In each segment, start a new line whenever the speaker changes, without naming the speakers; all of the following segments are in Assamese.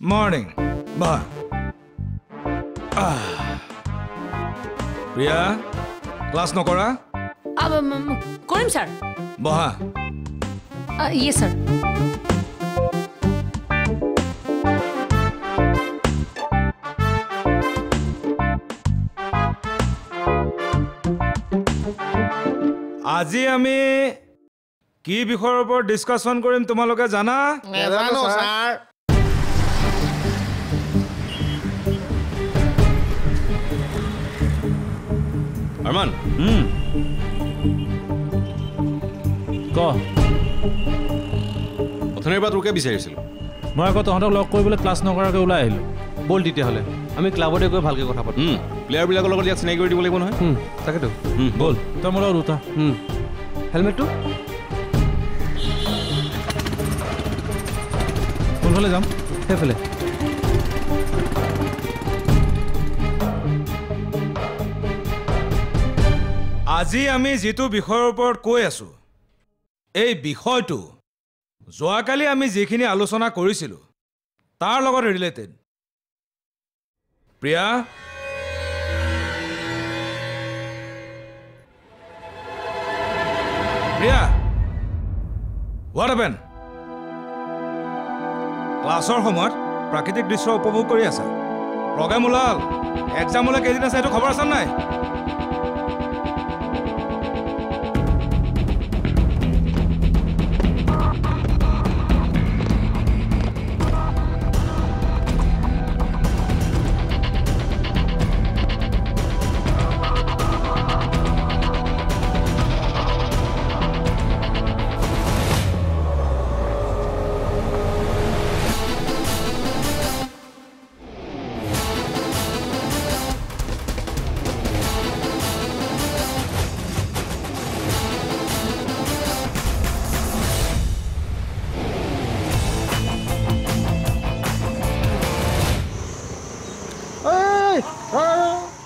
মৰ্নিং বা প্ৰিয়া ক্লাছ নকৰা
কৰিম ছাৰ
বহা
ইয়ে ছাৰ
আজি আমি কি বিষয়ৰ ওপৰত ডিছকাশ্যন কৰিম তোমালোকে জানা
নেজানো ছাৰ
আৰমান
ক
অথনিৰ পৰা তোকে বিচাৰিছিলোঁ
মই আকৌ তহঁতক লগ কৰিবলৈ ক্লাছ নকৰাকৈ ওলাই আহিলোঁ ব'ল তেতিয়াহ'লে আমি ক্লাবতে গৈ ভালকৈ কথা পাতিম
প্লেয়াৰবিলাকৰ লগত ইয়াক চিনাকি কৰি দিব লাগিব নহয়
তাকেতো ব'ল তই মোৰ লগত উঠা হেলমেটটো কোনফালে যাম সেইফালে
আজি আমি যিটো বিষয়ৰ ওপৰত কৈ আছো এই বিষয়টো যোৱাকালি আমি যিখিনি আলোচনা কৰিছিলোঁ তাৰ লগত related Priya Priya what happen ক্লাছৰ সময়ত প্ৰাকৃতিক দৃশ্য উপভোগ কৰি আছা প্ৰগ্ৰেম ওলাল এক্সামলৈ কেইদিন আছে এইটো খবৰ আছে নাই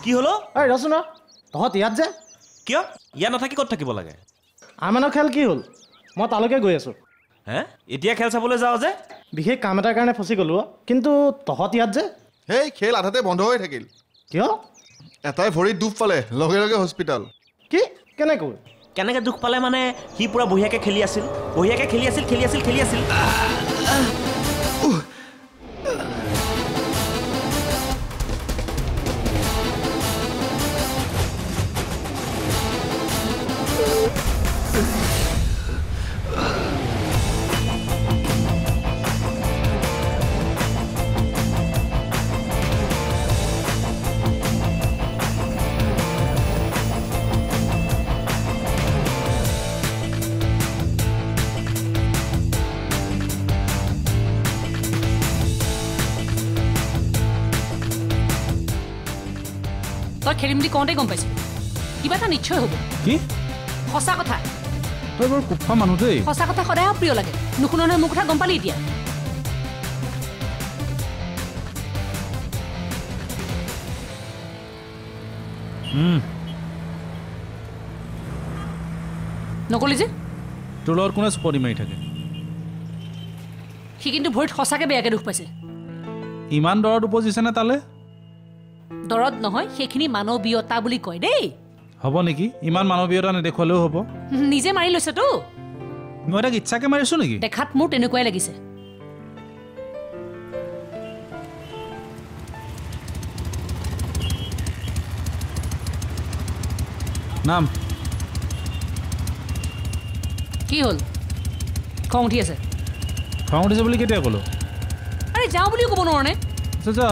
কি হলো
এই ৰচোন তহঁত ইয়াত যে
কিয় ইয়াত নাথাকি ক'ত থাকিব লাগে
আমানৰ খেল কি হ'ল মই তালৈকে গৈ আছোঁ
হে এতিয়া খেল চাবলৈ যাওঁ যে
বিশেষ কাম এটাৰ কাৰণে ফচি গ'লোঁ কিন্তু তহঁত ইয়াত যে
সেই খেল আধাতে বন্ধ হৈ থাকিল
কিয়
এটাই ভৰিত দুখ পালে লগে লগে হস্পিটেল
কি কেনেকৈ
কেনেকৈ দুখ পালে মানে সি পুৰা বঢ়িয়াকৈ খেলি আছিল
তই খেলিম বুলি কওঁতে গম পাইছোঁ কিবা এটা নিশ্চয় হ'ব
কি
সঁচা কথা
তই বৰ কুফা মানুহ দেই
সঁচা কথা সদায় প্ৰিয় লাগে নুশুনো নহয় মোৰ কথা গম পালি এতিয়া নকলি যে
তোৰ লগত কোনে চুপতি মাৰি থাকে
সি কিন্তু ভৰিত সঁচাকৈ বেয়াকৈ দুখ পাইছে
ইমান দৰত উপজিছেনে তালে
দৰদ নহয় সেইখিনি মানৱীয়তা বুলি কয় দেই
হ'ব নেকি ইমান মানৱীয়তা নেদেখুৱালেও হ'ব
নিজে মাৰি লৈছেতো
মই তাক ইচ্ছাকৈ মাৰিছোঁ নেকি
দেখাত মোৰ তেনেকুৱাই লাগিছে
নাম
কি হ'ল খং উঠি আছে
খং উঠিছে বুলি কেতিয়া ক'লোঁ
আৰে যাওঁ বুলিও ক'ব নোৱাৰনে
যা